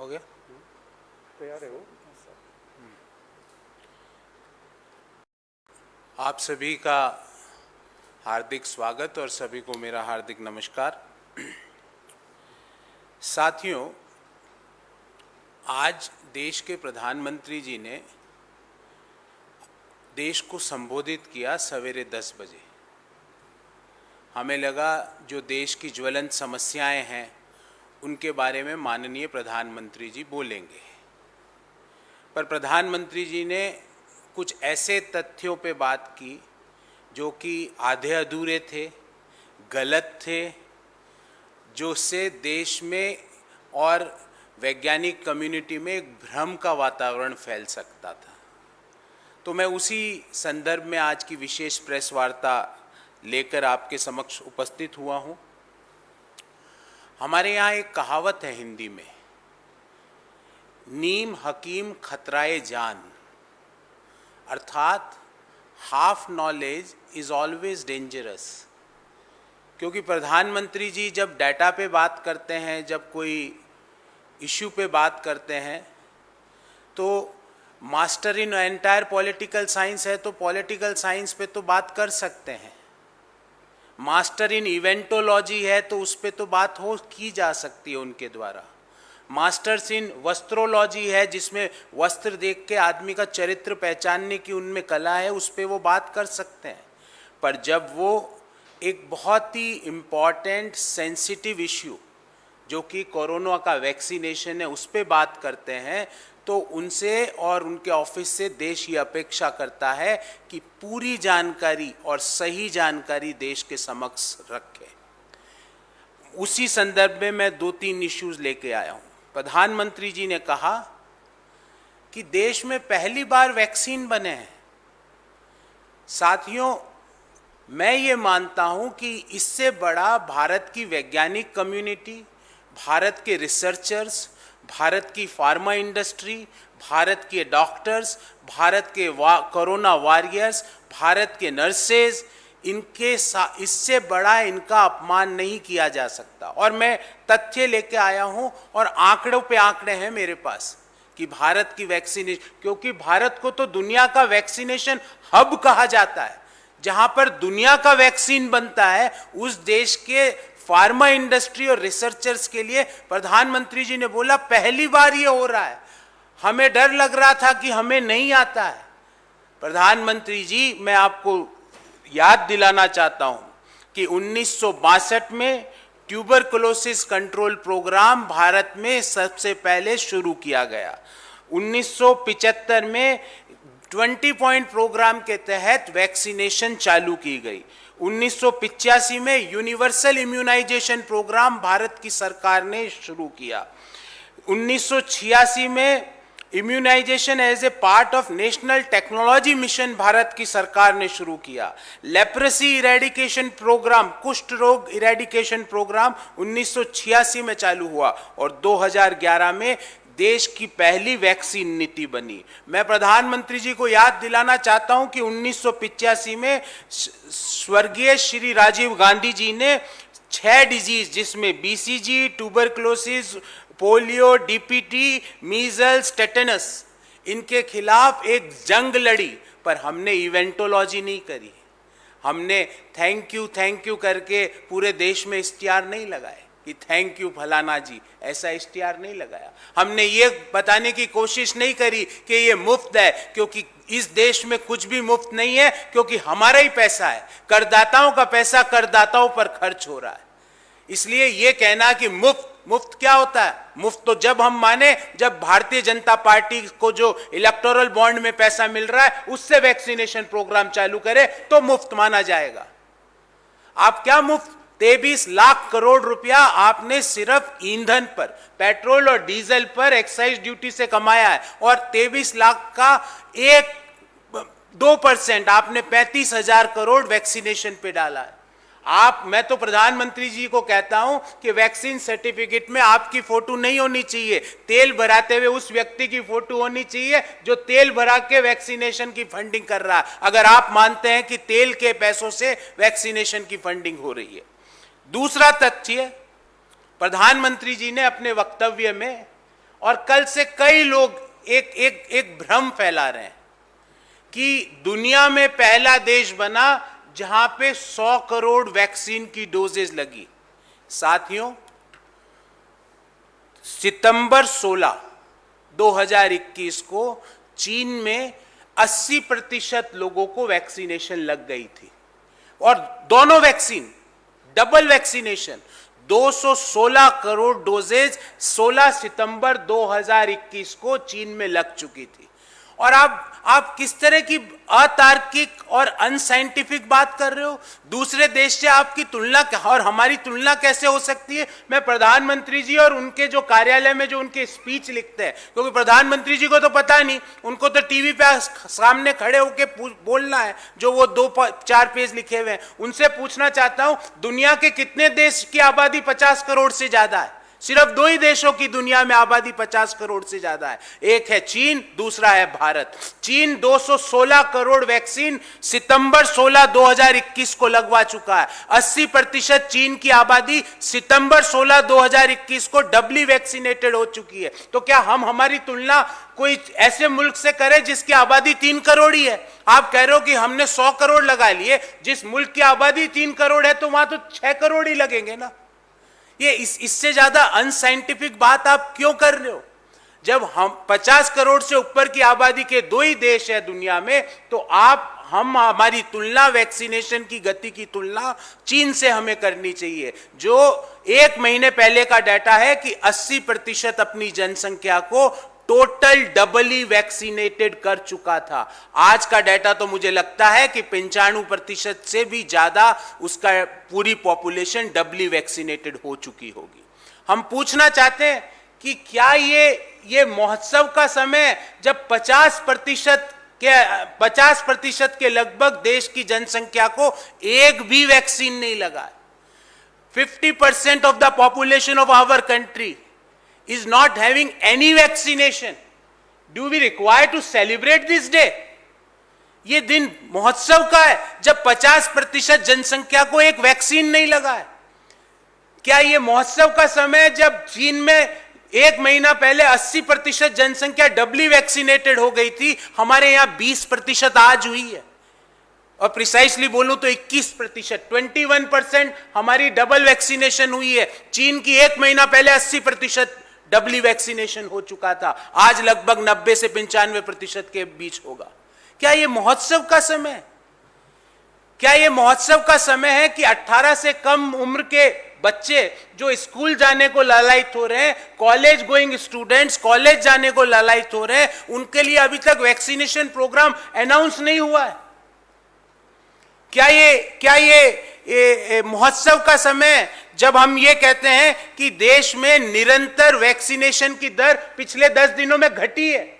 हो गया? तैयार है वो? आप सभी का हार्दिक स्वागत और सभी को मेरा हार्दिक नमस्कार। साथियों, आज देश के प्रधानमंत्री जी ने देश को संबोधित किया सवेरे 10 बजे। हमें लगा जो देश की ज्वलंत समस्याएं हैं उनके बारे में माननीय प्रधानमंत्री जी बोलेंगे, पर प्रधानमंत्री जी ने कुछ ऐसे तथ्यों पे बात की जो कि आधे अधूरे थे, गलत थे, जो से देश में और वैज्ञानिक कम्युनिटी में एक भ्रम का वातावरण फैल सकता था। तो मैं उसी संदर्भ में आज की विशेष प्रेस वार्ता लेकर आपके समक्ष उपस्थित हुआ हूँ। हमारे यहाँ एक कहावत है हिंदी में, नीम हकीम खतराए जान, अर्थात half knowledge is always dangerous. क्योंकि प्रधानमंत्री जी जब डाटा पे बात करते हैं, जब कोई इश्यू पे बात करते हैं, तो master in entire political science है तो पॉलिटिकल साइंस पे तो बात कर सकते हैं, मास्टर इन इवेंटोलॉजी है तो उस पे तो बात की जा सकती है उनके द्वारा, मास्टर्स इन वस्त्रोलॉजी है जिसमें वस्त्र देख के आदमी का चरित्र पहचानने की उनमें कला है, उस पे वो बात कर सकते हैं। पर जब वो एक बहुत ही इम्पॉर्टेंट सेंसिटिव इश्यू जो कि कोरोना का वैक्सीनेशन है उस पे बात करते हैं, तो उनसे और उनके ऑफिस से देश ये अपेक्षा करता है कि पूरी जानकारी और सही जानकारी देश के समक्ष रखें। उसी संदर्भ में मैं 2-3 इश्यूज लेके आया हूँ। प्रधानमंत्री जी ने कहा कि देश में पहली बार वैक्सीन बने हैं। साथियों, मैं ये मानता हूँ कि इससे बड़ा भारत की वैज्ञानिक कम्युनिटी, भारत के रिसर्चर्स, भारत की फार्मा इंडस्ट्री, भारत के डॉक्टर्स, भारत के कोरोना वॉरियर्स, भारत के नर्सेज, इससे बड़ा इनका अपमान नहीं किया जा सकता। और मैं तथ्य लेके आया हूं और आंकड़ों पे आंकड़े हैं मेरे पास कि भारत की वैक्सीनेशन, क्योंकि भारत को तो दुनिया का वैक्सीनेशन हब कहा जाता है, जहां पर दुनिया का वैक्सीन बनता है, उस देश के फार्मा इंडस्ट्री और रिसर्चर्स के लिए प्रधानमंत्री जी ने बोला पहली बार ये हो रहा है। हमें डर लग रहा था कि हमें नहीं आता है। प्रधानमंत्री जी, मैं आपको याद दिलाना चाहता हूं कि 1962 में ट्यूबरकुलोसिस कंट्रोल प्रोग्राम भारत में सबसे पहले शुरू किया गया। 1975 में 20 पॉइंट प्रोग्राम के तहत वैक्सीनेशन चालू की गई। 1985 में यूनिवर्सल इम्यूनाइजेशन प्रोग्राम भारत की सरकार ने शुरू किया। 1986 में immunisation as a part of national technology mission भारत की सरकार ने शुरू किया। लेप्रेसी इरेडिकेशन प्रोग्राम, कुष्ठ रोग इरेडिकेशन प्रोग्राम 1986 में चालू हुआ और 2011 में देश की पहली वैक्सीन नीति बनी। मैं प्रधानमंत्री जी को याद दिलाना चाहता हूं कि 1985 में स्वर्गीय श्री राजीव गांधी जी ने 6 डिजीज, जिसमें BCG, tuberculosis, polio, DPT, measles, tetanus, इनके खिलाफ एक जंग लड़ी। पर हमने इवेंटोलॉजी नहीं करी, हमने थैंक यू करके पूरे देश में इश्तिहार नहीं लगाए कि थैंक यू फलाना जी, ऐसा इश्तिहार नहीं लगाया। हमने ये बताने की कोशिश नहीं करी कि ये मुफ्त है, क्योंकि इस देश में कुछ भी मुफ्त नहीं है, क्योंकि हमारा ही पैसा है, करदाताओं का पैसा करदाताओं पर खर्च हो रहा है। इसलिए ये कहना कि मुफ्त क्या होता है? मुफ्त तो जब हम माने जब भारतीय जनता पार्टी को जो इलेक्टोरल बॉन्ड में पैसा मिल रहा है उससे वैक्सीनेशन प्रोग्राम चालू करे तो मुफ्त माना जाएगा। आप क्या मुफ्त? 23 लाख करोड़ रुपया आपने सिर्फ ईंधन पर, पेट्रोल और डीजल पर एक्साइज ड्यूटी से कमाया है, और 23 लाख का 2% आपने 35,000 करोड़ वैक्सीनेशन पे डाला है। मैं तो प्रधानमंत्री जी को कहता हूं कि वैक्सीन सर्टिफिकेट में आपकी फोटो नहीं होनी चाहिए, तेल भराते हुए उस व्यक्ति की फोटो होनी चाहिए जो तेल भरा के वैक्सीनेशन की फंडिंग कर रहा है, अगर आप मानते हैं कि तेल के पैसों से वैक्सीनेशन की फंडिंग हो रही है। दूसरा तथ्य, प्रधानमंत्री जी ने अपने वक्तव्य में और कल से कई लोग एक भ्रम फैला रहे हैं कि दुनिया में पहला देश बना जहां पे 100 करोड़ वैक्सीन की डोजेज लगी। साथियों, सितंबर 16, 2021 को चीन में 80% लोगों को वैक्सीनेशन लग गई थी और दोनों vaccine double vaccination 216 crore doses 16 सितंबर 2021 को चीन में लग चुकी थी। और आप किस तरह की अतार्किक और अनसाइंटिफिक बात कर रहे हो? दूसरे देश से आपकी तुलना और हमारी तुलना कैसे हो सकती है? मैं प्रधानमंत्री जी और उनके जो कार्यालय में जो उनके स्पीच लिखते हैं, क्योंकि प्रधानमंत्री जी को तो पता नहीं, उनको तो टीवी पे सामने खड़े होकर बोलना है जो वो 2-4 पेज लिखे हुए हैं। उनसे पूछना चाहता हूं, दुनिया के कितने देश की आबादी 50 करोड़ से ज्यादा है? सिर्फ 2 ही देशों की दुनिया में आबादी 50 करोड़ से ज्यादा है, एक है चीन, दूसरा है भारत। चीन 216 करोड़ वैक्सीन सितंबर 16, 2021 को लगवा चुका है। 80% चीन की आबादी सितंबर 16, 2021 को डबली वैक्सीनेटेड हो चुकी है। तो क्या हम हमारी तुलना कोई ऐसे मुल्क से करें जिसकी आबादी 3 करोड़ ही है? आप कह रहे हो कि हमने 100 करोड़ लगा लिए, जिस मुल्क की आबादी 3 करोड़ है तो वहां तो 6 करोड़ ही लगेंगे ना। ये इससे ज्यादा अनसाइंटिफिक बात आप क्यों कर रहे हो? जब हम 50 करोड़ से ऊपर की आबादी के 2 ही देश है दुनिया में, तो हम हमारी तुलना, वैक्सीनेशन की गति की तुलना चीन से हमें करनी चाहिए, जो 1 महीने पहले का डाटा है कि 80% अपनी जनसंख्या को टोटल डबली वैक्सीनेटेड कर चुका था। आज का डाटा तो मुझे लगता है कि 95% से भी ज्यादा उसका पूरी पॉपुलेशन डबली वैक्सीनेटेड हो चुकी होगी। हम पूछना चाहते हैं कि क्या ये महोत्सव का समय जब 50% के लगभग देश की जनसंख्या को एक भी वैक्सीन नहीं लगा, 50% of the population of our country is not having any vaccination. Do we require to celebrate this day? ये दिन महोत्सव का है जब 50% जनसंख्या को एक वैक्सीन नहीं लगा है। क्या ये महोत्सव का समय जब चीन में 1 महीना पहले 80% जनसंख्या डबली वैक्सीनेटेड हो गई थी, हमारे यहां 20% आज हुई है? और प्रिसाइसली बोलूं तो 21%, 21% हमारी डबल वैक्सीनेशन हुई है। चीन की 1 महीना पहले 80% डबली वैक्सीनेशन हो चुका था, आज लगभग 90 से 95% के बीच होगा। क्या यह महोत्सव का समय है? क्या यह महोत्सव का समय है कि 18 से कम उम्र के बच्चे जो स्कूल जाने को लालायित हो रहे हैं, कॉलेज गोइंग स्टूडेंट्स कॉलेज जाने को लालायित हो रहे हैं, उनके लिए अभी तक वैक्सीनेशन प्रोग्राम अनाउंस नहीं हुआ है? क्या ये महोत्सव का समय जब हम ये कहते हैं कि देश में निरंतर वैक्सीनेशन की दर पिछले 10 दिनों में घटी है?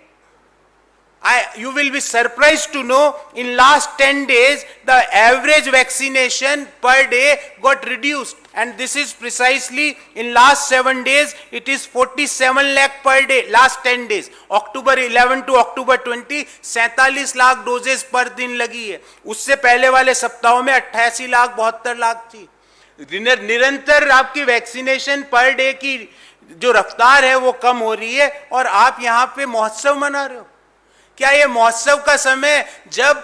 You will be surprised to know in last 10 days the average vaccination per day got reduced, and this is precisely in last 7 days it is 47 lakh per day. Last 10 days October 11 to October 20 47 lakh doses पर दिन लगी है। उससे पहले वाले सप्ताहों में 88 लाख 72 लाख थी। निरंतर आपकी वैक्सीनेशन पर डे की जो रफ्तार है वो कम हो रही है और आप यहां पे महोत्सव मना रहे हो। क्या ये महोत्सव का समय जब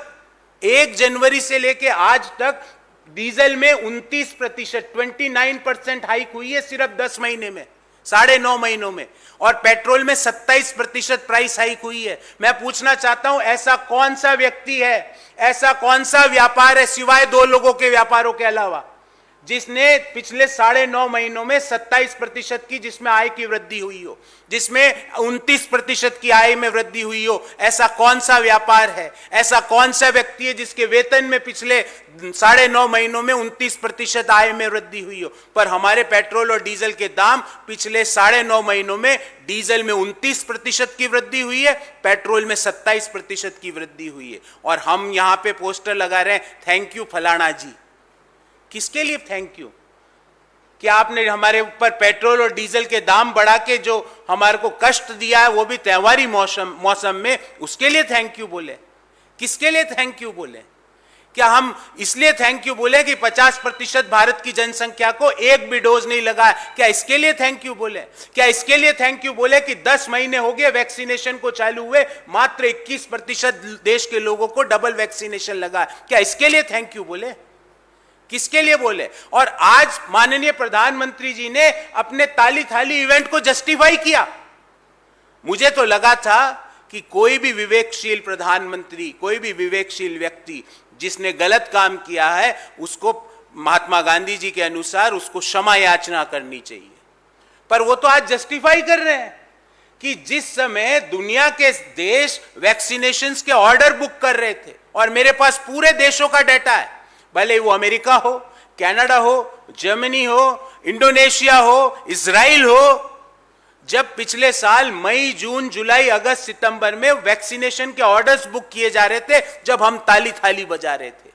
1 जनवरी से लेके आज तक डीजल में 29%, 29% हाइक हुई है सिर्फ 10 महीने में, 9.5 महीनों में, और पेट्रोल में 27% प्राइस हाइक हुई है। मैं पूछना चाहता हूं, ऐसा कौन सा व्यक्ति है, ऐसा कौन सा व्यापार है सिवाय 2 लोगों के व्यापारों के अलावा जिसने पिछले 9.5 महीनों में 27% की जिसमें आय की वृद्धि हुई हो, जिसमें 29% की आय में वृद्धि हुई हो? ऐसा कौन सा व्यापार है, ऐसा कौन सा व्यक्ति है जिसके वेतन में पिछले 9.5 महीनों में 29% आय में वृद्धि हुई हो? पर हमारे पेट्रोल और डीजल के दाम पिछले 9.5 महीनों में डीजल में 29% की वृद्धि हुई है, पेट्रोल में 27% की वृद्धि हुई है, और हम यहां पे पोस्टर लगा रहे हैं थैंक यू फलाना जी। किसके लिए थैंक यू? कि आपने हमारे ऊपर पेट्रोल और डीजल के दाम बढ़ा के जो हमारे को कष्ट दिया है वो भी त्योहारी मौसम में, उसके लिए थैंक यू बोले? किसके लिए थैंक यू बोले? क्या हम इसलिए थैंक यू बोले कि 50% भारत की जनसंख्या को एक भी डोज नहीं लगा है? क्या इसके लिए थैंक यू बोले? क्या इसके लिए थैंक यू बोले कि 10 महीने हो गए वैक्सीनेशन को चालू हुए, मात्र 21% देश के लोगों को डबल वैक्सीनेशन लगा है? क्या इसके लिए थैंक यू बोले? किसके लिए बोले? और आज माननीय प्रधानमंत्री जी ने अपने ताली थाली इवेंट को जस्टिफाई किया। मुझे तो लगा था कि कोई भी विवेकशील प्रधानमंत्री, कोई भी विवेकशील व्यक्ति जिसने गलत काम किया है, उसको महात्मा गांधी जी के अनुसार उसको क्षमा याचना करनी चाहिए। पर वो तो आज जस्टिफाई कर रहे हैं कि जिस समय दुनिया के देश वैक्सीनेशंस के ऑर्डर बुक कर रहे थे, और मेरे पास पूरे देशों का डेटा है, भले वो अमेरिका हो, कनाडा हो, जर्मनी हो, इंडोनेशिया हो, इजराइल हो, जब पिछले साल मई, जून, जुलाई, अगस्त, सितंबर में वैक्सीनेशन के ऑर्डर्स बुक किए जा रहे थे, जब हम ताली थाली बजा रहे थे,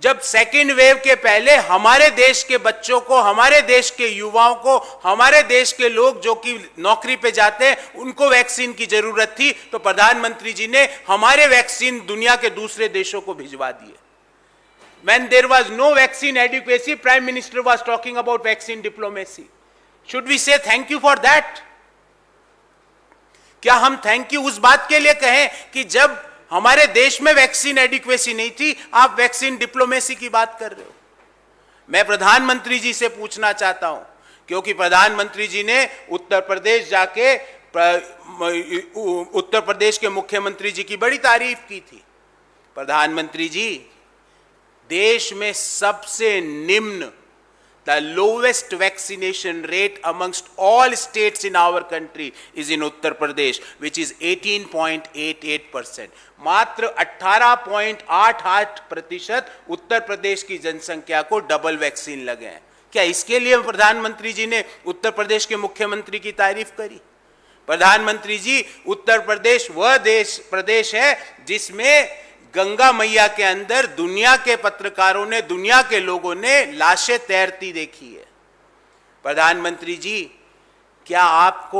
जब सेकेंड वेव के पहले हमारे देश के बच्चों को, हमारे देश के युवाओं को, हमारे देश के लोग जो कि नौकरी पे जाते हैं, उनको वैक्सीन की जरूरत थी, तो प्रधानमंत्री जी ने हमारे वैक्सीन दुनिया के दूसरे देशों को भिजवा दिए। When there was no vaccine adequacy, Prime Minister was talking about vaccine diplomacy. Should we say thank you for that? क्या हम थैंक यू उस बात के लिए कहें कि जब हमारे देश में वैक्सीन एडिक्वेसी नहीं थी, आप वैक्सीन डिप्लोमेसी की बात कर रहे हो? मैं प्रधानमंत्री जी से पूछना चाहता हूं, क्योंकि प्रधानमंत्री जी ने उत्तर प्रदेश जाके उत्तर प्रदेश के मुख्यमंत्री जी की बड़ी तारीफ की थी। प्रधानमंत्री जी, देश में सबसे निम्न, the lowest vaccination rate amongst all states in our country is in Uttar Pradesh, which is 18.88%. मात्र 18.88% उत्तर प्रदेश की जनसंख्या को डबल वैक्सीन लगे हैं। क्या इसके लिए प्रधानमंत्री जी ने उत्तर प्रदेश के मुख्यमंत्री की तारीफ करी? प्रधानमंत्री जी, उत्तर प्रदेश वह प्रदेश है जिसमें गंगा मैया के अंदर दुनिया के पत्रकारों ने, दुनिया के लोगों ने लाशें तैरती देखी है। प्रधानमंत्री जी, क्या आप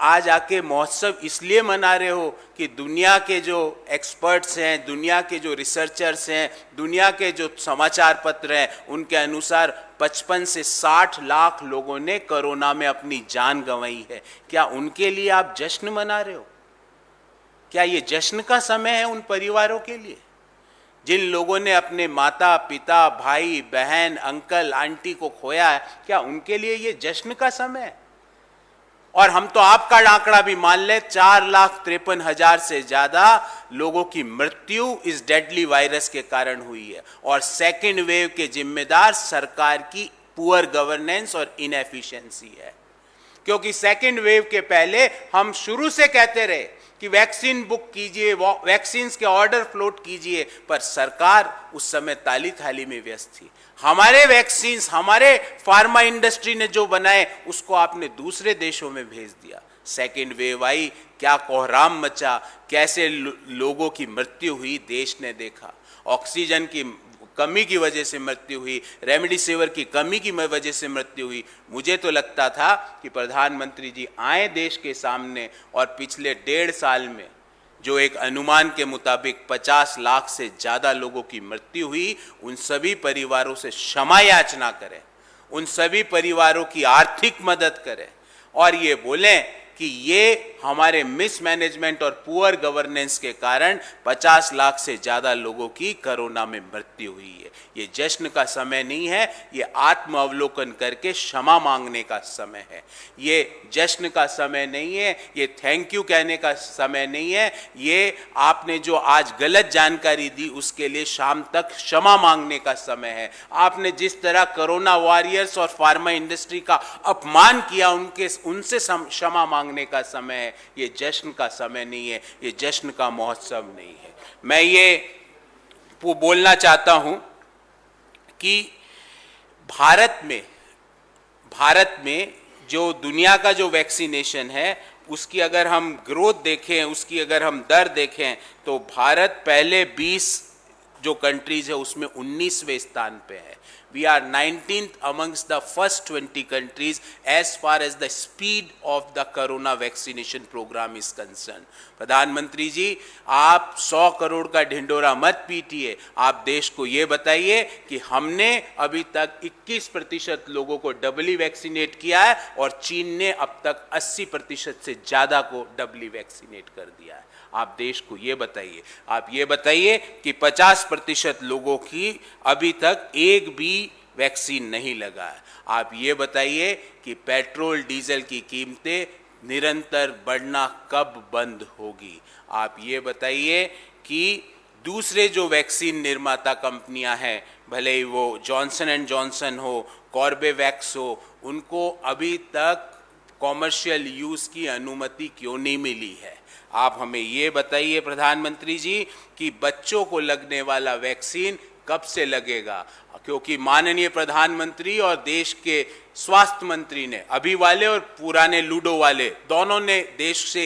आज आके महोत्सव इसलिए मना रहे हो कि दुनिया के जो एक्सपर्ट्स हैं, दुनिया के जो रिसर्चर्स हैं, दुनिया के जो समाचार पत्र हैं, उनके अनुसार 55 से 60 लाख लोगों ने कोरोना में अपनी जान गंवाई है? क्या उनके लिए आप जश्न मना रहे हो? क्या ये जश्न का समय है उन परिवारों के लिए जिन लोगों ने अपने माता पिता, भाई बहन, अंकल आंटी को खोया है? क्या उनके लिए ये जश्न का समय है? और हम तो आपका आंकड़ा भी मान लें, 4,53,000 से ज्यादा लोगों की मृत्यु इस डेडली वायरस के कारण हुई है, और सेकेंड वेव के जिम्मेदार सरकार की पुअर गवर्नेंस और इनएफिशिएंसी है। क्योंकि सेकेंड वेव के पहले हम शुरू से कहते रहे कि वैक्सीन बुक कीजिए, वैक्सीन के ऑर्डर फ्लोट कीजिए, पर सरकार उस समय ताली थाली में व्यस्त थी। हमारे वैक्सीन, हमारे फार्मा इंडस्ट्री ने जो बनाए, उसको आपने दूसरे देशों में भेज दिया। सेकेंड वेव आई, क्या कोहराम मचा, कैसे लोगों की मृत्यु हुई, देश ने देखा। ऑक्सीजन की कमी की वजह से मृत्यु हुई, रेमडेसिविर की कमी की वजह से मृत्यु हुई। मुझे तो लगता था कि प्रधानमंत्री जी आए देश के सामने और पिछले 1.5 साल में जो एक अनुमान के मुताबिक 50 लाख से ज़्यादा लोगों की मृत्यु हुई, उन सभी परिवारों से क्षमा याचना करें, उन सभी परिवारों की आर्थिक मदद करें, और ये बोलें कि ये हमारे मिसमैनेजमेंट और पुअर गवर्नेंस के कारण 50 लाख से ज़्यादा लोगों की कोरोना में मृत्यु हुई है। ये जश्न का समय नहीं है, ये आत्म अवलोकन करके क्षमा मांगने का समय है। ये जश्न का समय नहीं है, ये थैंक यू कहने का समय नहीं है। ये आपने जो आज गलत जानकारी दी, उसके लिए शाम तक क्षमा मांगने का समय है। आपने जिस तरह कोरोना वॉरियर्स और फार्मा इंडस्ट्री का अपमान किया, उनसे क्षमा मांगने का समय है। ये जश्न का समय नहीं है, ये जश्न का महोत्सव नहीं है। मैं ये बोलना चाहता हूं कि भारत में जो दुनिया का जो वैक्सीनेशन है, उसकी अगर हम ग्रोथ देखें, उसकी अगर हम दर देखें, तो भारत पहले 20 जो कंट्रीज है उसमें 19वें स्थान पे है. We are 19th amongst the first 20 countries as far as the speed of the corona vaccination program is concerned. प्रधानमंत्री जी, आप 100 करोड़ का ढिंडोरा मत पीटिए. आप देश को ये बताइए कि हमने अभी तक 21% लोगों को डबली वैक्सीनेट किया है और चीन ने अब तक 80% से ज़्यादा को डबली वैक्सीनेट कर दिया है. आप देश को ये बताइए. आप ये बताइए कि 50% लोगों की अभी तक एक भी वैक्सीन नहीं लगा है. आप ये बताइए कि पेट्रोल डीजल की कीमतें निरंतर बढ़ना कब बंद होगी. आप ये बताइए कि दूसरे जो वैक्सीन निर्माता कंपनियां हैं, भले ही वो जॉनसन एंड जॉनसन हो, कॉर्बेवैक्स हो, उनको अभी तक कॉमर्शियल यूज़ की अनुमति क्यों नहीं मिली है. आप हमें ये बताइए प्रधानमंत्री जी कि बच्चों को लगने वाला वैक्सीन कब से लगेगा. क्योंकि माननीय प्रधानमंत्री और देश के स्वास्थ्य मंत्री ने, अभी वाले और पुराने लूडो वाले दोनों ने देश से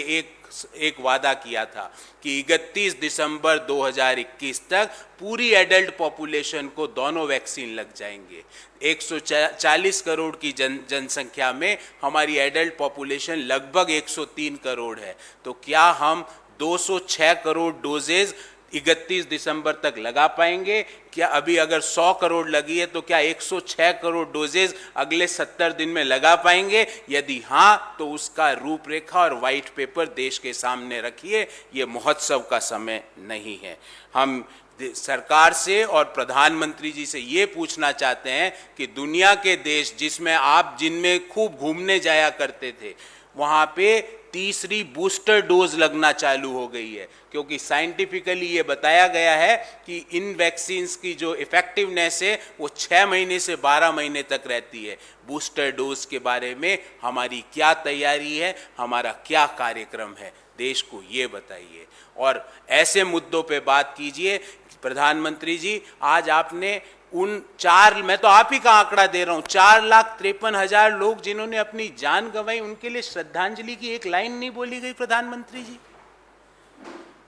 एक वादा किया था कि 31 दिसंबर 2021 तक पूरी एडल्ट पॉपुलेशन को दोनों वैक्सीन लग जाएंगे. 140 करोड़ की जनसंख्या में हमारी एडल्ट पॉपुलेशन लगभग 103 करोड़ है. तो क्या हम 206 करोड़ डोजेज 31 दिसंबर तक लगा पाएंगे? क्या अभी अगर 100 करोड़ लगी है तो क्या 106 करोड़ डोजेज अगले 70 दिन में लगा पाएंगे? यदि हाँ, तो उसका रूपरेखा और वाइट पेपर देश के सामने रखिए. ये महोत्सव का समय नहीं है. हम सरकार से और प्रधानमंत्री जी से ये पूछना चाहते हैं कि दुनिया के देश जिनमें खूब घूमने जाया करते थे, वहाँ पे तीसरी बूस्टर डोज लगना चालू हो गई है. क्योंकि साइंटिफिकली ये बताया गया है कि इन वैक्सीन्स की जो इफेक्टिवनेस है वो 6 महीने से 12 महीने तक रहती है. बूस्टर डोज के बारे में हमारी क्या तैयारी है, हमारा क्या कार्यक्रम है, देश को ये बताइए. और ऐसे मुद्दों पे बात कीजिए. प्रधानमंत्री जी, आज आपने मैं तो आप ही का आंकड़ा दे रहा हूं, 4,53,000 लोग जिन्होंने अपनी जान गंवाई, उनके लिए श्रद्धांजलि की एक लाइन नहीं बोली गई. प्रधानमंत्री जी,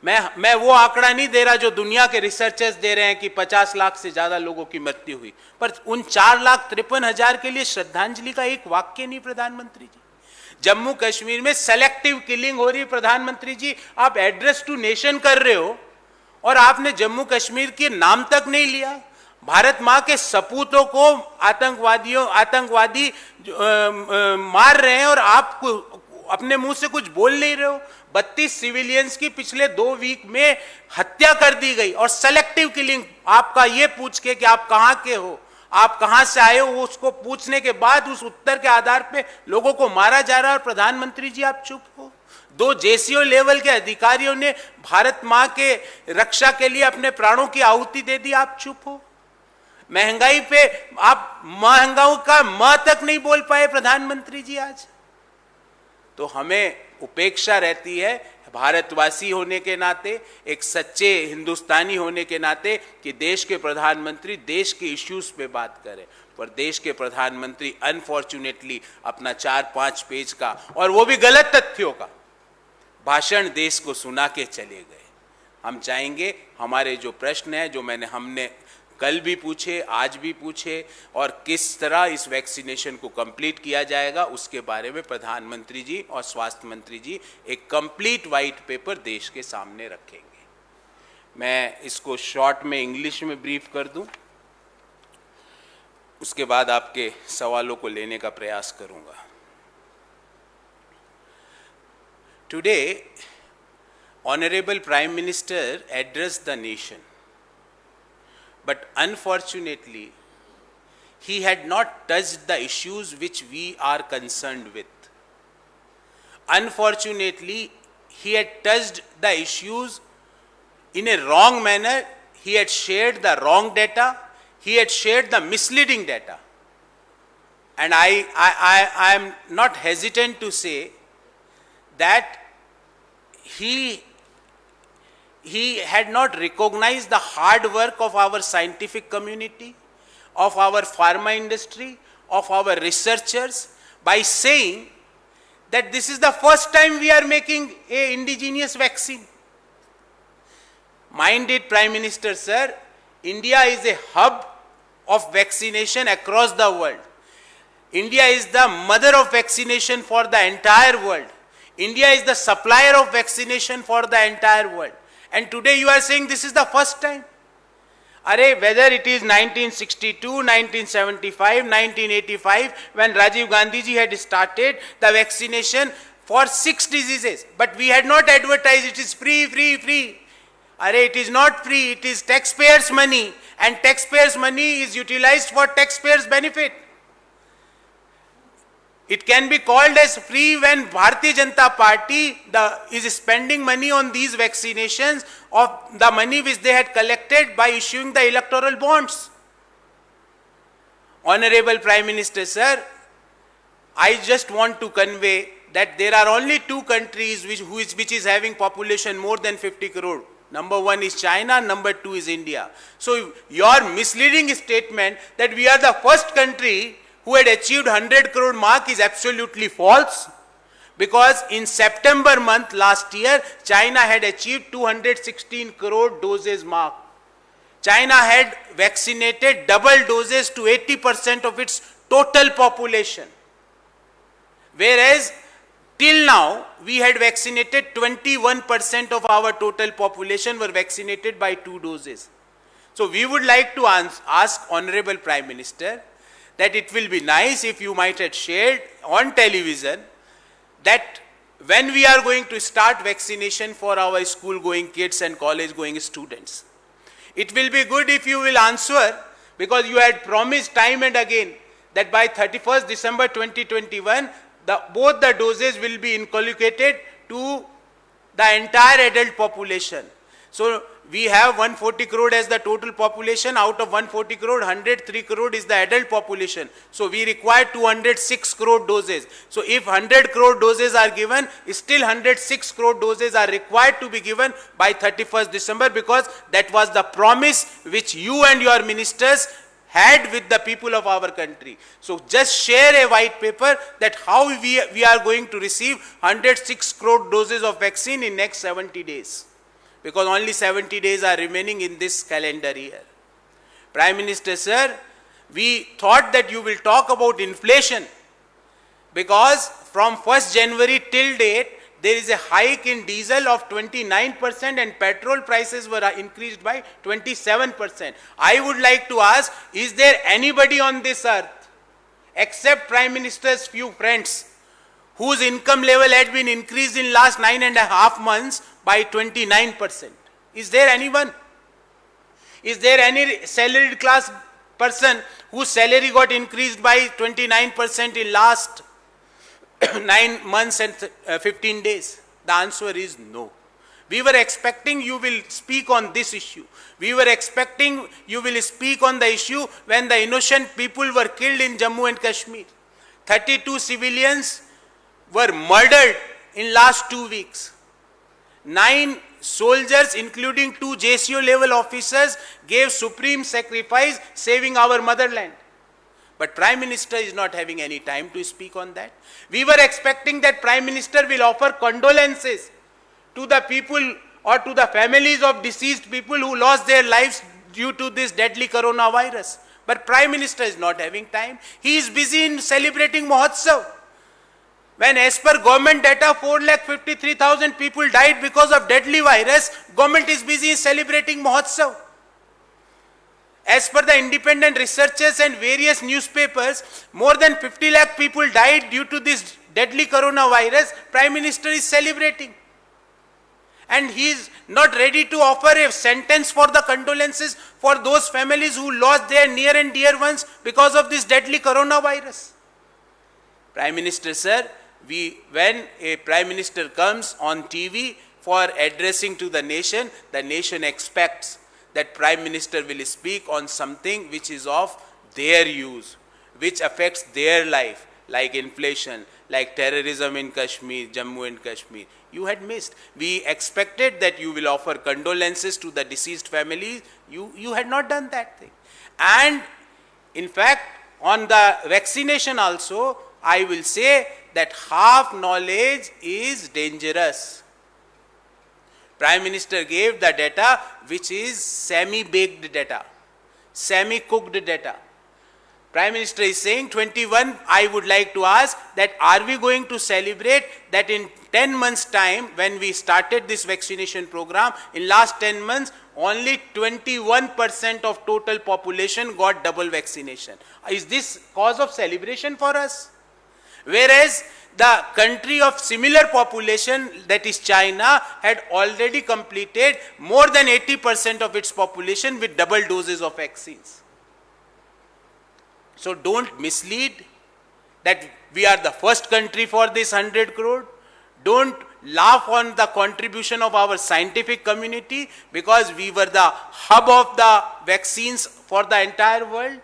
मैं वो आंकड़ा नहीं दे रहा जो दुनिया के रिसर्चर्स दे रहे हैं कि 50 लाख से ज्यादा लोगों की मृत्यु हुई, पर उन 4,53,000 के लिए श्रद्धांजलि का एक वाक्य नहीं. प्रधानमंत्री जी, जम्मू कश्मीर में सेलेक्टिव किलिंग हो रही है. प्रधानमंत्री जी, आप एड्रेस टू नेशन कर रहे हो और आपने जम्मू कश्मीर के नाम तक नहीं लिया. भारत मां के सपूतों को आतंकवादी मार रहे हैं और आप अपने मुंह से कुछ बोल नहीं रहे हो. 32 सिविलियंस की पिछले 2 वीक में हत्या कर दी गई और सेलेक्टिव किलिंग. आपका ये पूछ के कि आप कहां के हो, आप कहां से आए हो, उसको पूछने के बाद उस उत्तर के आधार पे लोगों को मारा जा रहा है. और प्रधानमंत्री जी, आप चुप हो. 2 जेसीओ लेवल के अधिकारियों ने भारत मां के रक्षा के लिए अपने प्राणों की आहुति दे दी. आप चुप हो. महंगाई पे आप महंगाई का म तक नहीं बोल पाए प्रधानमंत्री जी आज. तो हमें उपेक्षा रहती है भारतवासी होने के नाते, एक सच्चे हिंदुस्तानी होने के नाते, कि देश के प्रधानमंत्री देश के इश्यूज पे बात करें. पर देश के प्रधानमंत्री अनफॉर्चुनेटली अपना 4-5 पेज का, और वो भी गलत तथ्यों का, भाषण देश को सुना के चले गए. हम चाहेंगे हमारे जो प्रश्न है, जो हमने कल भी पूछे, आज भी पूछे, और किस तरह इस वैक्सीनेशन को कंप्लीट किया जाएगा, उसके बारे में प्रधानमंत्री जी और स्वास्थ्य मंत्री जी एक कंप्लीट वाइट पेपर देश के सामने रखेंगे. मैं इसको शॉर्ट में इंग्लिश में ब्रीफ कर दूं, उसके बाद आपके सवालों को लेने का प्रयास करूंगा. Today honourable prime minister addressed the nation, but unfortunately he had not touched the issues which we are concerned with. Unfortunately, he had touched the issues in a wrong manner. He had shared the wrong data. He had shared the misleading data. And I am not hesitant to say that he had not recognized the hard work of our scientific community, of our pharma industry, of our researchers, by saying that this is the first time we are making a indigenous vaccine. Mind it, Prime Minister sir, India is a hub of vaccination across the world. India is the mother of vaccination for the entire world. India is the supplier of vaccination for the entire world. And today you are saying this is the first time. Whether it is 1962, 1975, 1985, when Rajiv Gandhi ji had started the vaccination for 6 diseases, but we had not advertised it is free, free, free. It is not free, it is taxpayers' money, and taxpayers' money is utilized for taxpayers' benefit. It can be called as free when Bharatiya Janata Party is spending money on these vaccinations of the money which they had collected by issuing the electoral bonds. Honorable Prime Minister, sir, I just want to convey that there are only 2 countries which is having population more than 50 crore. Number 1 is China, number 2 is India. So your misleading statement that we are the first country who had achieved 100 crore mark is absolutely false, because in September month last year, China had achieved 216 crore doses mark. China had vaccinated double doses to 80% of its total population. Whereas till now, we had vaccinated 21% of our total population were vaccinated by 2 doses. So we would like to ask Honorable Prime Minister that it will be nice if you might have shared on television that when we are going to start vaccination for our school-going kids and college-going students. It will be good if you will answer, because you had promised time and again that by 31st December 2021, both the doses will be inculcated to the entire adult population. So we have 140 crore as the total population. Out of 140 crore, 103 crore is the adult population. So we require 206 crore doses. So if 100 crore doses are given, still 106 crore doses are required to be given by 31st December, because that was the promise which you and your ministers had with the people of our country. So just share a white paper that how we are going to receive 106 crore doses of vaccine in next 70 days. Because only 70 days are remaining in this calendar year. Prime Minister, sir, we thought that you will talk about inflation, because from 1st January till date, there is a hike in diesel of 29% and petrol prices were increased by 27%. I would like to ask, is there anybody on this earth, except Prime Minister's few friends, whose income level had been increased in last 9.5 months by 29%? Is there anyone? Is there any salaried class person whose salary got increased by 29% in last 9 months and 15 days? The answer is no. We were expecting you will speak on this issue. We were expecting you will speak on the issue when the innocent people were killed in Jammu and Kashmir. 32 civilians were murdered in last 2 weeks. 9 soldiers, including 2 JCO level officers, gave supreme sacrifice saving our motherland. But Prime Minister is not having any time to speak on that. We were expecting that Prime Minister will offer condolences to the people or to the families of deceased people who lost their lives due to this deadly coronavirus. But Prime Minister is not having time. He is busy in celebrating Mahotsav. When as per government data, 4,53,000 people died because of deadly virus, government is busy in celebrating Mahotsav. As per the independent researchers and various newspapers, more than 50 lakh people died due to this deadly coronavirus. Prime Minister is celebrating. And he is not ready to offer a sentence for the condolences for those families who lost their near and dear ones because of this deadly coronavirus. Prime Minister, sir, when a Prime Minister comes on TV for addressing to the nation expects that Prime Minister will speak on something which is of their use, which affects their life, like inflation, like terrorism in Kashmir, Jammu and Kashmir. You had missed. We expected that you will offer condolences to the deceased families. You had not done that thing. And in fact, on the vaccination also, I will say that half knowledge is dangerous. Prime Minister gave the data which is semi-baked data. semi-cooked data. Prime Minister is saying 21, I would like to ask that are we going to celebrate that in 10 months time when we started this vaccination program, in last 10 months, only 21% of total population got double vaccination. Is this cause of celebration for us? Whereas the country of similar population, that is China, had already completed more than 80% of its population with double doses of vaccines. So don't mislead that we are the first country for this 100 crore. Don't laugh on the contribution of our scientific community because we were the hub of the vaccines for the entire world.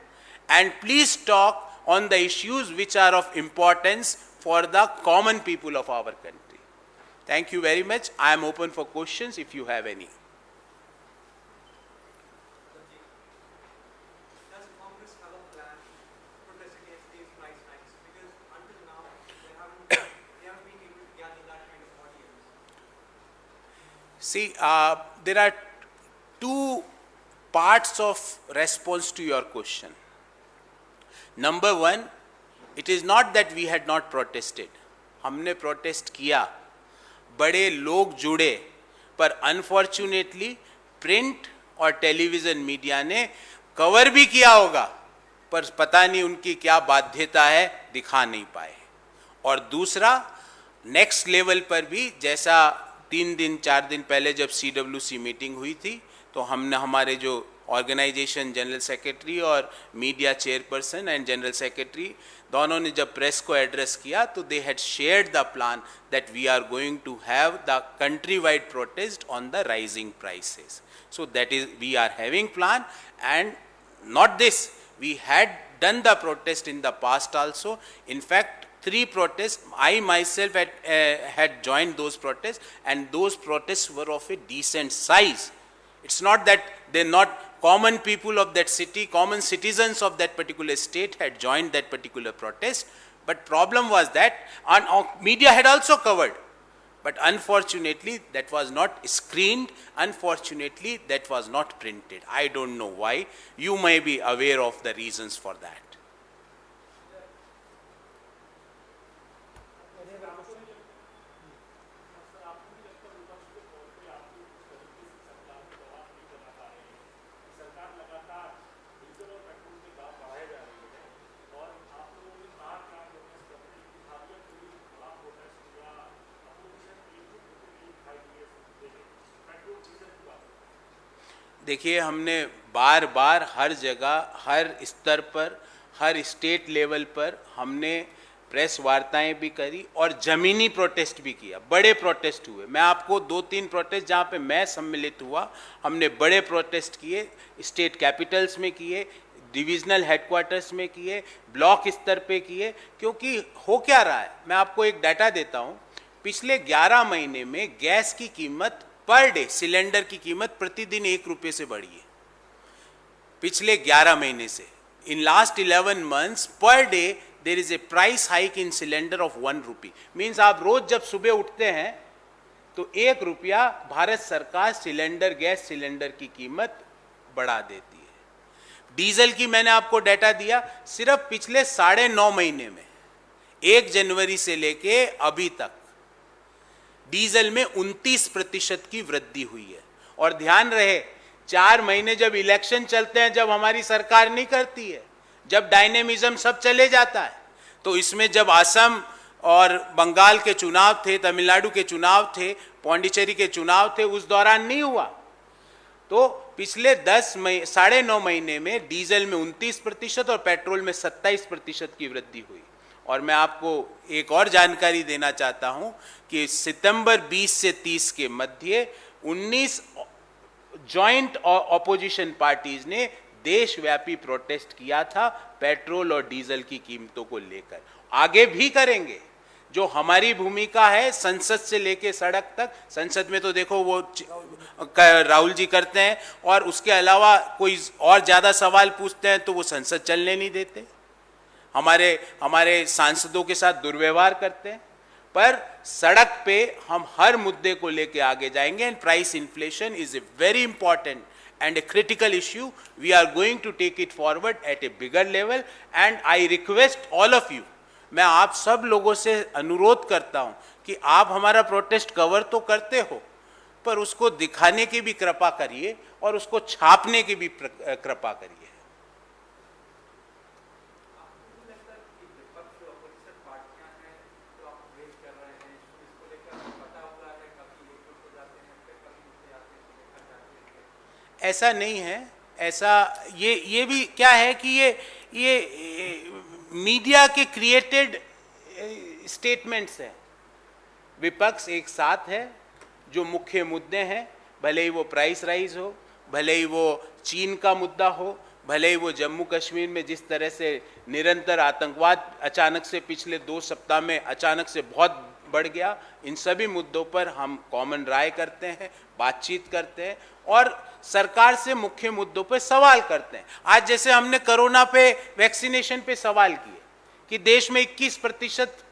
And please talk on the issues which are of importance for the common people of our country. Thank you very much. I am open for questions if you have any. See, there are two parts of response to your question. Number one, it is not that we had not protested. हमने protest किया, बड़े लोग जुड़े, पर unfortunately print और television media ने cover भी किया होगा, पर पता नहीं उनकी क्या बाध्यता है, दिखा नहीं पाए. और दूसरा, नेक्स्ट लेवल पर भी जैसा 3-4 दिन पहले जब CWC मीटिंग हुई थी तो हमने हमारे जो ऑर्गेनाइजेशन जनरल सेक्रेटरी और media chairperson and general secretary दोनों ने जब प्रेस को एड्रेस किया तो they had shared the plan that we are going to have the country wide protest on the rising prices. So that is we are having plan and not this, we had done the protest in the past also. In fact, 3 protests, I myself had joined those protests, and those protests were of a decent size. It's not that they're not common people of that city, common citizens of that particular state had joined that particular protest, but problem was that media had also covered, but unfortunately that was not screened, unfortunately that was not printed. I don't know why. You may be aware of the reasons for that. देखिए, हमने बार बार हर जगह, हर स्तर पर, हर state level पर हमने press वार्ताएं भी करी और ज़मीनी प्रोटेस्ट भी किया. बड़े प्रोटेस्ट हुए. मैं आपको 2-3 प्रोटेस्ट जहाँ पे मैं सम्मिलित हुआ, हमने बड़े प्रोटेस्ट किए, स्टेट कैपिटल्स में किए, डिविजनल हेडक्वार्टर्स में किए, ब्लॉक स्तर पे किए. क्योंकि हो क्या रहा है, मैं आपको एक डाटा देता हूँ. पिछले 11 महीने में गैस की कीमत पर डे, सिलेंडर की कीमत प्रतिदिन 1 रुपये से बढ़ी है. पिछले 11 महीने से, in last 11 months per day there is a price hike in cylinder of 1 rupee. Means आप रोज जब सुबह उठते हैं तो 1 रुपया भारत सरकार सिलेंडर, गैस सिलेंडर की कीमत बढ़ा देती है. डीजल की मैंने आपको डाटा दिया, सिर्फ पिछले 9.5 महीने में 1 जनवरी से लेके अभी तक डीजल में 29% की वृद्धि हुई है. और ध्यान रहे, 4 महीने जब इलेक्शन चलते हैं, जब हमारी सरकार नहीं करती है, जब डायनेमिज्म सब चले जाता है, तो इसमें जब असम और बंगाल के चुनाव थे, तमिलनाडु के चुनाव थे, पौंडीचेरी के चुनाव थे, उस दौरान नहीं हुआ. तो पिछले 9.5 महीने में डीजल में 29% और पेट्रोल में 27% की वृद्धि हुई. और मैं आपको एक और जानकारी देना चाहता हूं कि सितंबर 20 से 30 के मध्य 19 जॉइंट ऑपोजिशन पार्टीज ने देशव्यापी प्रोटेस्ट किया था पेट्रोल और डीजल की कीमतों को लेकर. आगे भी करेंगे. जो हमारी भूमिका है संसद से लेके सड़क तक, संसद में तो देखो वो राहुल जी करते हैं, और उसके अलावा कोई और ज्यादा सवाल पूछते हैं तो वो संसद चलने नहीं देते, हमारे सांसदों के साथ दुर्व्यवहार करते हैं. पर सड़क पे हम हर मुद्दे को लेके आगे जाएंगे. And price inflation is a very important and a critical issue. We are going to take it forward at a bigger level and I request all of you, मैं आप सब लोगों से अनुरोध करता हूं कि आप हमारा प्रोटेस्ट कवर तो करते हो पर उसको दिखाने की भी कृपा करिए और उसको छापने की भी कृपा करिए। ऐसा नहीं है, ऐसा ये भी क्या है कि ये मीडिया के क्रिएटेड स्टेटमेंट्स हैं। विपक्ष एक साथ है, जो मुख्य मुद्दे हैं, भले ही वो प्राइस राइज हो, भले ही वो चीन का मुद्दा हो, भले ही वो जम्मू कश्मीर में जिस तरह से निरंतर आतंकवाद अचानक से पिछले 2 सप्ताह में अचानक से बहुत बढ़ गया, इन सभी मुद्दों पर हम कॉमन राय करते हैं, बातचीत करते हैं और सरकार से मुख्य मुद्दों पर सवाल करते हैं। आज जैसे हमने कोरोना पे, वैक्सीनेशन पे सवाल किए कि देश में 21%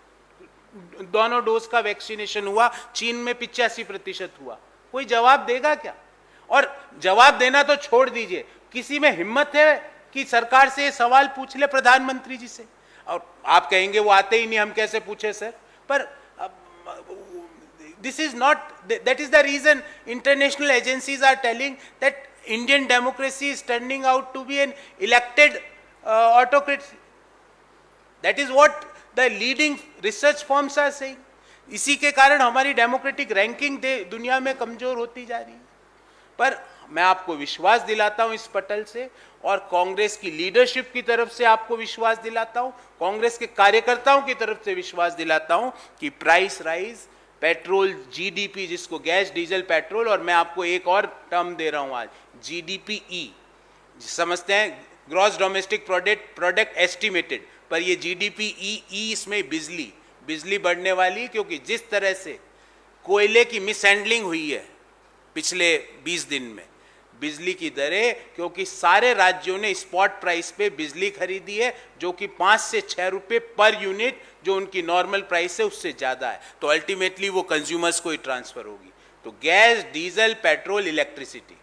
दोनों डोज का वैक्सीनेशन हुआ, चीन में 85% हुआ, कोई जवाब देगा क्या? और जवाब देना तो छोड़ दीजिए, किसी में हिम्मत है कि सरकार से ये सवाल पूछ ले प्रधानमंत्री जी से? और आप कहेंगे वो आते ही नहीं, हम कैसे पूछे सर? पर this is not, that is the reason international agencies are telling that Indian democracy is turning out to be an elected autocracy. That is what the leading research firms are saying. इसी के कारण हमारी democratic ranking दुनिया में कमजोर होती जा रही है। पर मैं आपको विश्वास दिलाता हूं इस पटल से और कांग्रेस की लीडरशिप की तरफ से आपको विश्वास दिलाता हूं, कांग्रेस के कार्यकर्ताओं की तरफ से विश्वास दिलाता हूं कि प्राइस राइज, पेट्रोल, जीडीपी, जिसको गैस डीजल पेट्रोल, और मैं आपको एक और टर्म दे रहा हूं आज, जीडीपी, समझते हैं ग्रॉस डोमेस्टिक प्रोडक्ट एस्टिमेटेड, पर ये जीडीपी इसमें बिजली बढ़ने वाली, क्योंकि जिस तरह से कोयले की मिसहैंडलिंग हुई है पिछले 20 दिन में, बिजली की दरें, क्योंकि सारे राज्यों ने स्पॉट प्राइस पे बिजली खरीदी है जो कि 5 से 6 रुपए पर यूनिट, जो उनकी नॉर्मल प्राइस है उससे ज़्यादा है, तो अल्टीमेटली वो कंज्यूमर्स को ही ट्रांसफर होगी। तो गैस, डीजल, पेट्रोल, इलेक्ट्रिसिटी,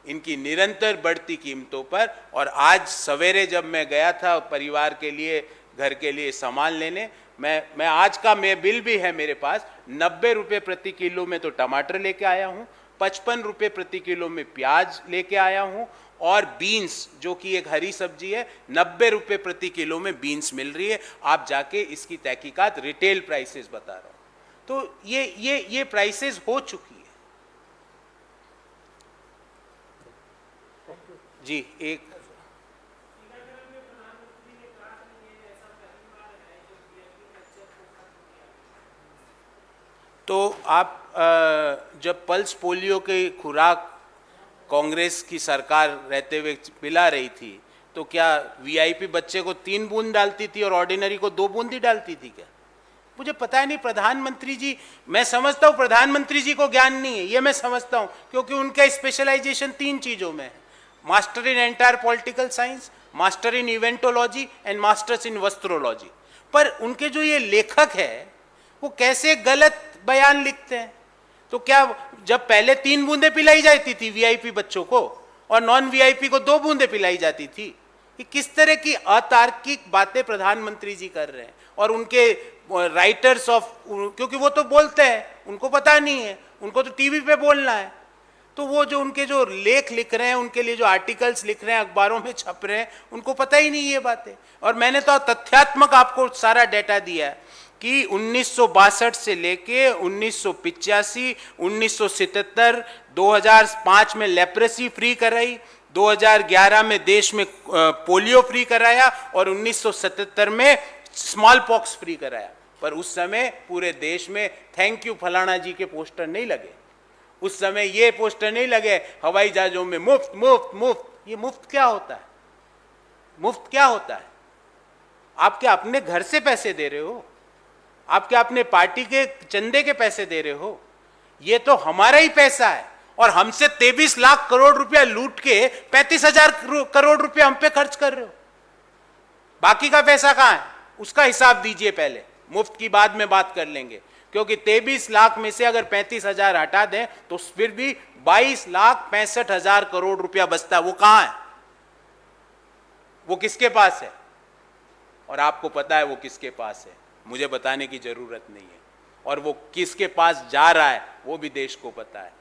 इनकी निरंतर बढ़ती कीमतों पर, और आज सवेरे जब मैं गया था परिवार के लिए, घर के लिए सामान लेने, मैं आज का बिल भी है मेरे पास, 90 रुपये प्रति किलो में तो टमाटर लेके आया हूँ, 55 रुपये प्रति किलो में प्याज लेके आया हूँ, और बीन्स जो कि एक हरी सब्जी है, 90 रुपये प्रति किलो में बीन्स मिल रही है। आप जाके इसकी तहकीकात, रिटेल प्राइसेस बता रहा हूँ, तो ये प्राइसेस हो चुकी है। जी, एक तो आप जब पल्स पोलियो की खुराक कांग्रेस की सरकार रहते हुए पिला रही थी, तो क्या वीआईपी बच्चे को 3 बूंद डालती थी और ऑर्डिनरी को 2 बूंद ही डालती थी क्या? मुझे पता नहीं। प्रधानमंत्री जी, मैं समझता हूँ प्रधानमंत्री जी को ज्ञान नहीं है, ये मैं समझता हूँ, क्योंकि उनका स्पेशलाइजेशन 3 चीज़ों में है, master in entire political science, master in eventology and masters in वस्त्रोलॉजी। पर उनके जो ये लेखक है वो कैसे गलत बयान लिखते हैं। तो क्या जब पहले 3 बूंदे पिलाई जाती थी वीआईपी बच्चों को और नॉन वीआईपी को 2 बूंदे पिलाई जाती थी, कि किस तरह की अतार्किक बातें प्रधानमंत्री जी कर रहे हैं। और उनके राइटर्स क्योंकि वो तो बोलते हैं, उनको पता नहीं है, उनको तो टीवी पे बोलना है, तो वो जो उनके जो लेख लिख रहे हैं, उनके लिए जो आर्टिकल्स लिख रहे हैं, अखबारों में छप रहे हैं, उनको पता ही नहीं ये बातें। और मैंने तो तथ्यात्मक आपको सारा डेटा दिया है कि 1962 से लेके 1985, 1977, 2005 में लेप्रेसी फ्री कराई, 2011 में देश में पोलियो फ्री कराया और 1977 में स्मॉल पॉक्स फ्री कराया। पर उस समय पूरे देश में थैंक यू फलाना जी के पोस्टर नहीं लगे, उस समय ये पोस्टर नहीं लगे, हवाई जहाजों में मुफ्त मुफ्त मुफ्त। ये मुफ्त क्या होता है? मुफ्त क्या होता है? आप क्या अपने घर से पैसे दे रहे हो? आप क्या अपने पार्टी के चंदे के पैसे दे रहे हो? ये तो हमारा ही पैसा है, और हमसे 23 लाख करोड़ रुपया लूट के 35,000 करोड़ रुपया हम पे खर्च कर रहे हो। बाकी का पैसा कहां है? उसका हिसाब दीजिए पहले, मुफ्त की बाद में बात कर लेंगे। क्योंकि 23 लाख में से अगर 35,000 हटा दें तो फिर भी 22,65,000 करोड़ रुपया बचता है। वो कहां है? वो किसके पास है? और आपको पता है वो किसके पास है, मुझे बताने की जरूरत नहीं है। और वो किसके पास जा रहा है वो भी देश को पता है।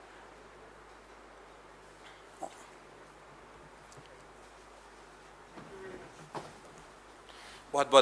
बहुत बहुत